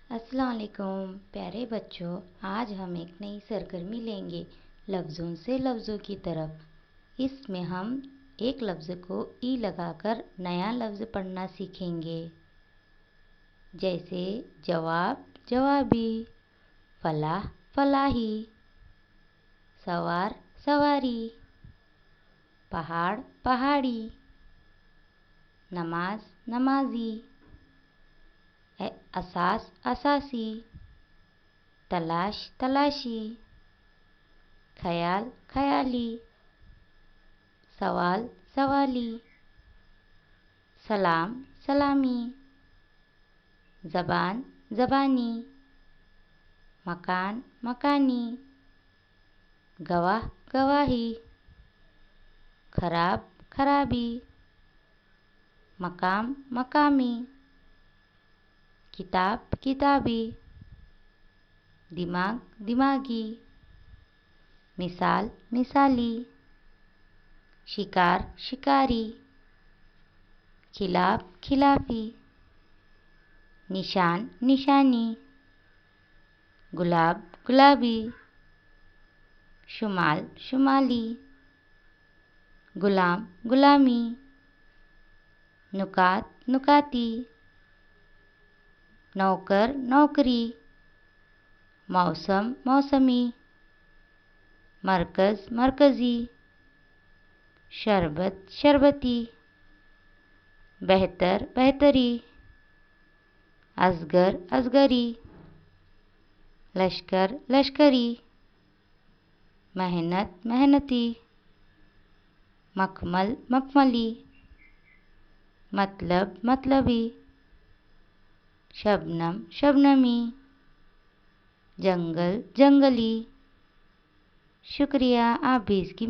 अस्सलाम वालेकुम प्यारे बच्चों। आज हम एक नई सरगर्मी लेंगे, लफ्ज़ों से लफ्ज़ों की तरफ। इसमें हम एक लफ्ज़ को ई लगाकर नया लफ्ज़ पढ़ना सीखेंगे। जैसे जवाब जवाबी, फलाह फलाही, सवार सवारी, पहाड़ पहाड़ी, नमाज नमाजी, असास असासी, तलाश तलाशी, ख्याल ख्याली, सवाल सवाली, सलाम सलामी, ज़बान ज़बानी, मकान मकानी, गवाह गवाही, खराब खराबी, मकाम मकामी, किताब किताबी, दिमाग दिमागी, मिसाल मिसाली, शिकार शिकारी, खिलाफ खिलाफी, निशान निशानी, गुलाब गुलाबी, शुमाल शुमाली, गुलाम गुलामी, नुकात नुकाती, नौकर नौकरी, मौसम मौसमी, मरकज़ मरकज़ी, शरबत शरबती, बेहतर बेहतरी, असगर असगरी, लश्कर लश्करी, मेहनत मेहनती, मखमल मखमली, मतलब मतलबी, शबनम शबनमी, जंगल जंगली। शुक्रिया, आप भी इसकी